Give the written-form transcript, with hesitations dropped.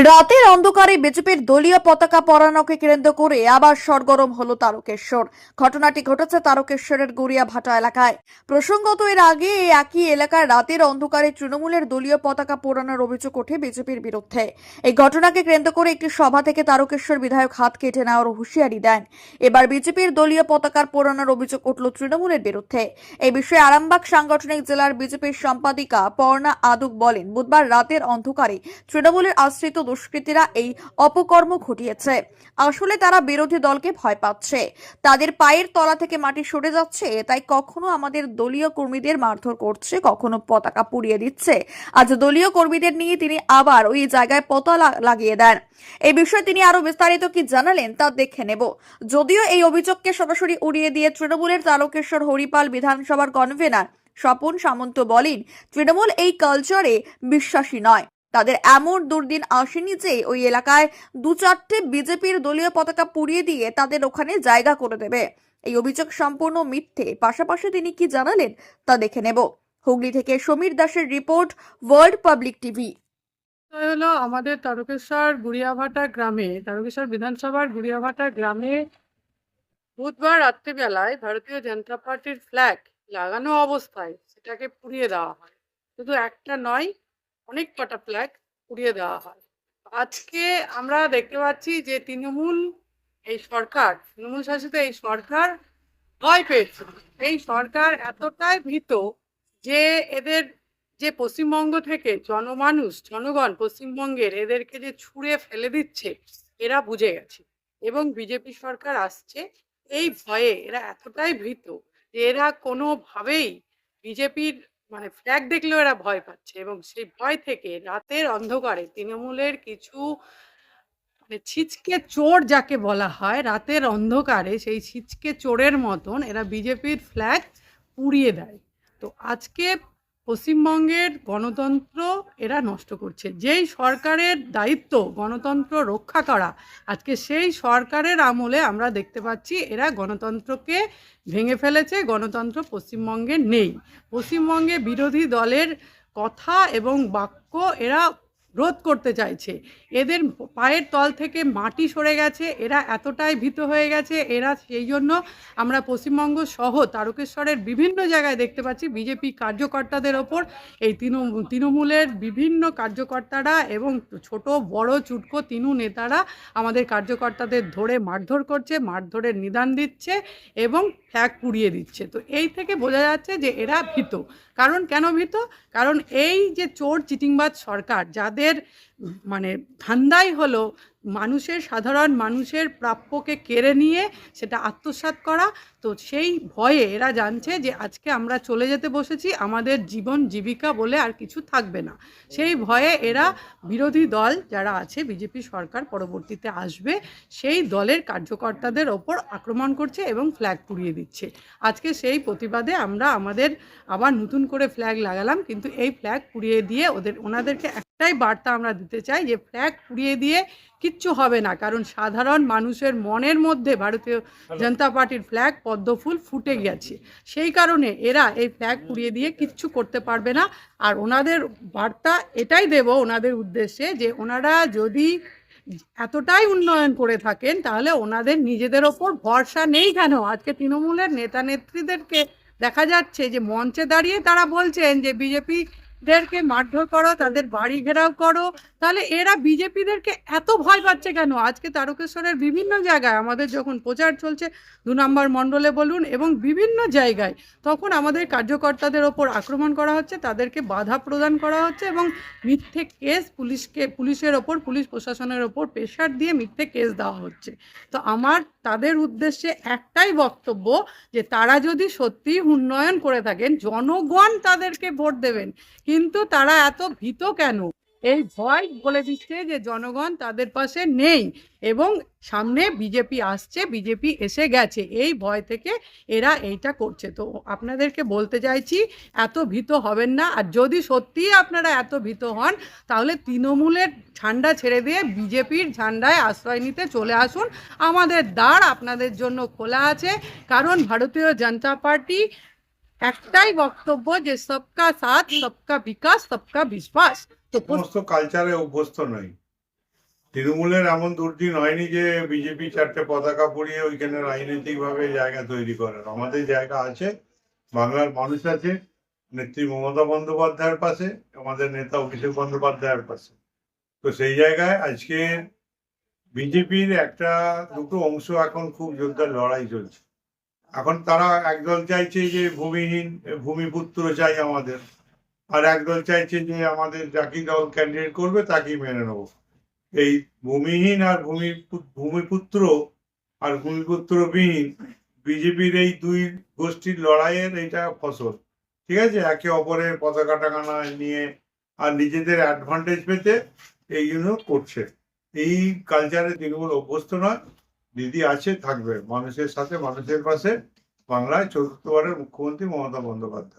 রাতের অন্ধকারে বিজেপির দলীয় পতাকা পরানোকে কেন্দ্র করে আবার সরগরম হলো তারকেশ্বর। ঘটনাটি ঘটেছে তারকেশ্বরের গড়িয়াভাটা এলাকায়। প্রসঙ্গত, এর আগে এই একই এলাকার রাতের অন্ধকারে তৃণমূলের দলীয় পতাকা পোড়ানোর অভিযোগ ওঠে বিজেপির বিরুদ্ধে। এই ঘটনাকে কেন্দ্র করে একটি সভা থেকে তারকেশ্বর বিধায়ক হাত কেটে নেওয়ার হুঁশিয়ারি দেন। এবার বিজেপির দলীয় পতাকার পোড়ানোর অভিযোগ উঠল তৃণমূলের বিরুদ্ধে। এই বিষয়ে আরামবাগ সাংগঠনিক জেলার বিজেপির সম্পাদিকা পর্ণা আদুক বলেন, বুধবার রাতের অন্ধকারে তৃণমূলের আশ্রিত দুষ্কৃতীরা এই অপকর্ম ঘটিয়েছে। আসলে তারা বিরোধী দলকে ভয় পাচ্ছে, তাদের পায়ের তলা থেকে মাটি সরে যাচ্ছে, তাই কখনো আমাদের দলীয় কর্মীদের মারধর করছে, কখনো পতাকা পুড়িয়ে দিচ্ছে। আজ দলীয় কর্মীদের নিয়ে তিনি আবার ওই জায়গায় পতাকা লাগিয়ে দেন। এই বিষয়ে তিনি আরো বিস্তারিত কি জানালেন তা দেখে নেব। যদিও এই অভিযোগকে সরাসরি উড়িয়ে দিয়ে তৃণমূলের তারকেশ্বর হরিপাল বিধানসভার কনভেনার স্বপন সামন্ত বলেন, তৃণমূল এই কালচারে বিশ্বাসী নয়। তাদের এমন দুর্দিন আসেনি যে ওই এলাকায় দু চারটে বিজেপির দলীয় পতাকা পুড়িয়ে দিয়ে তাদের ওখানে জায়গা করে দেবে। এই অভিযোগ সম্পূর্ণ মিথ্যে। পাশাপাশি তিনি কি জানালেন তা দেখে নেব। হুগলি থেকে সমীর দাসের রিপোর্ট, ওয়ার্ল্ড পাবলিক টিভি। হলো আমাদের তারকেশ্বর বিধানসভার গুড়িয়াভাটা গ্রামে বুধবার রাত্রিবেলায় ভারতীয় জনতা পার্টির ফ্ল্যাগ লাগানো অবস্থায় সেটাকে পুড়িয়ে দেওয়া হয়। শুধু একটা নয়, অনেক কটা ফ্ল্যাগ পুড়িয়ে দেওয়া হয়। আজকে আমরা দেখতে পাচ্ছি যে তৃণমূল শাসিত এই সরকার ভয় পেয়েছে। এই সরকার এতটাই ভীত যে এদের যে পশ্চিমবঙ্গ থেকে জনগণ পশ্চিমবঙ্গের এদেরকে যে ছুঁড়ে ফেলে দিচ্ছে এরা বুঝে গেছে। এবং বিজেপি সরকার আসছে, এই ভয়ে এরা এতটাই ভীত যে এরা কোনোভাবেই বিজেপির ফ্ল্যাগ দেখলেও এরা ভয় পাচ্ছে। এবং সেই ভয় থেকে রাতের অন্ধকারে তৃণমূলের কিছু ছিচকে চোর যাকে বলা হয়, রাতের অন্ধকারে সেই ছিচকে চোরের মতন এরা বিজেপির ফ্ল্যাগ পুড়িয়ে দেয়। তো আজকে পশ্চিমবঙ্গের গণতন্ত্র এরা নষ্ট করছে। যেই সরকারের দায়িত্ব গণতন্ত্র রক্ষা করা, আজকে সেই সরকারের আমলে আমরা দেখতে পাচ্ছি এরা গণতন্ত্রকে ভেঙে ফেলেছে। গণতন্ত্র পশ্চিমবঙ্গে নেই। পশ্চিমবঙ্গে বিরোধী দলের কথা এবং বাক্য এরা রোধ করতে চাইছে। এদের পায়ের তল থেকে মাটি সরে গেছে, এরা এতটাই ভীত হয়ে গেছে। এরা সেই জন্য আমরা পশ্চিমবঙ্গ সহ তারকেশ্বরের বিভিন্ন জায়গায় দেখতে পাচ্ছি বিজেপি কার্যকর্তাদের ওপর এই তৃণমূলের বিভিন্ন কার্যকর্তারা এবং ছোট বড় চুটকো তৃণমূল নেতারা আমাদের কার্যকর্তাদের ধরে মারধর করছে, মারধরের নিদান দিচ্ছে এবং ফ্ল্যাগ পুড়িয়ে দিচ্ছে। তো এই থেকে বোঝা যাচ্ছে যে এরা ভীত। কারণ কেন ভীত? কারণ এই যে চোর চিটিংবাজ সরকার, যাদের ধান্দাই হলো সাধারণ মানুষের প্রাপ্যকে কেড়ে নিয়ে সেটা আত্মসাৎ করা। তো সেই ভয়ে এরা জানছে যে আজকে আমরা চলে যেতে বসেছি, আমাদের জীবন জীবিকা বলে আর কিছু থাকবে না। সেই ভয়ে এরা বিরোধী দল যারা আছে, বিজেপি সরকার পরবর্তীতে আসবে, সেই দলের কার্যকর্তাদের ওপর আক্রমণ করছে এবং ফ্ল্যাগ পুড়িয়ে দিচ্ছে। আজকে সেই প্রতিবাদে আমরা আমাদের আবার নতুন করে ফ্ল্যাগ লাগালাম। কিন্তু এই ফ্ল্যাগ পুড়িয়ে দিয়ে ওনাদেরকে একটাই বার্তা আমরা দিতে চাই যে ফ্ল্যাগ পুড়িয়ে দিয়ে কিচ্ছু হবে না। কারণ সাধারণ মানুষের মনের মধ্যে ভারতীয় জনতা পার্টির ফ্ল্যাগ পদ্মফুল ফুটে গেছে। সেই কারণে এরা এই ফ্ল্যাগ পুড়িয়ে দিয়ে কিচ্ছু করতে পারবে না। আর ওনাদের বার্তা এটাই দেব ওনাদের উদ্দেশ্যে যে ওনারা যদি এতটাই উন্নয়ন করে থাকেন তাহলে ওনাদের নিজেদের ওপর ভরসা নেই কেন? আজকে তৃণমূলের নেতা নেত্রীদেরকে দেখা যাচ্ছে যে মঞ্চে দাঁড়িয়ে তারা বলছেন যে বিজেপিদেরকে মারধর করো, তাদের বাড়ি ঘেরাও করো। তাহলে এরা বিজেপিদেরকে এত ভয় পাচ্ছে কেন? আজকে তারকেশ্বরের বিভিন্ন জায়গায় আমাদের যখন প্রচার চলছে, 2 নম্বর মণ্ডলে বলুন এবং বিভিন্ন জায়গায়, তখন আমাদের কার্যকর্তাদের ওপর আক্রমণ করা হচ্ছে, তাদেরকে বাধা প্রদান করা হচ্ছে এবং মিথ্যে কেস পুলিশের ওপর, পুলিশ প্রশাসনের ওপর প্রেশার দিয়ে মিথ্যে কেস দেওয়া হচ্ছে। তো আমার তাদের উদ্দেশ্যে একটাই বক্তব্য যে তারা যদি সত্যি উন্নয়ন করে থাকেন, জনগণ তাদেরকে ভোট দেবেন। কিন্তু তারা এত ভীত কেন? এই ভয় বলে দিচ্ছে যে জনগণ তাদের পাশে নেই এবং সামনে বিজেপি আসছে, বিজেপি এসে গেছে, এই ভয় থেকে এরা এইটা করছে। তো আপনাদেরকে বলতে চাইছি এত ভীত হবেন না। আর যদি সত্যিই আপনারা এত ভীত হন তাহলে তৃণমূলের ঝান্ডা ছেড়ে দিয়ে বিজেপির ঝান্ডায় আশ্রয় নিতে চলে আসুন। আমাদের দ্বার আপনাদের জন্য খোলা আছে। কারণ ভারতীয় জনতা পার্টি একটাই বক্তব্য যে সবকা সাথ, সবকা বিকাশ, সবকা বিশ্বাস। তো সমস্ত কালচারে অভ্যস্ত নই। তৃণমূলের এমন দুর্দিন হয়নি যে বিজেপি 4টে পতাকা পরিয়ে ওইখানে রাজনৈতিক ভাবে জায়গা তৈরি করার। আমাদের জায়গা আছে, বাংলার মানুষ আছে, নেত্রী মমতা বন্দ্যোপাধ্যায়ের পাশে, আমাদের নেতা অভিষেক বন্দ্যোপাধ্যায়ের পাশে। তো সেই জায়গায় আজকে বিজেপির দুটো অংশ এখন খুব জোরদার লড়াই চলছে। এখন তারা একদল চাইছে যে ভূমিপুত্র চাই আমাদের, আর একদল চাইছে যে আমাদের যাকে দল ক্যান্ডিডেট করবে তাকেই মেনে নেবো। এই ভূমিহীন আর ভূমিপুত্র আর ভূমিপুত্রবিহীন বিজেপির এই দুই গোষ্ঠীর লড়াইয়ের এটা ফসল। ঠিক আছে, একে অপরের পতাকা টাঙানো নিয়ে আর নিজেদের অ্যাডভান্টেজ পেতে এই জন্য করছে। এই কালচারে তৃণমূল অভ্যস্ত নয়। দিদি আছে, থাকবে মানুষের সাথে, মানুষের পাশে। বাংলায় 4র্থবারের মুখ্যমন্ত্রী মমতা বন্দ্যোপাধ্যায়।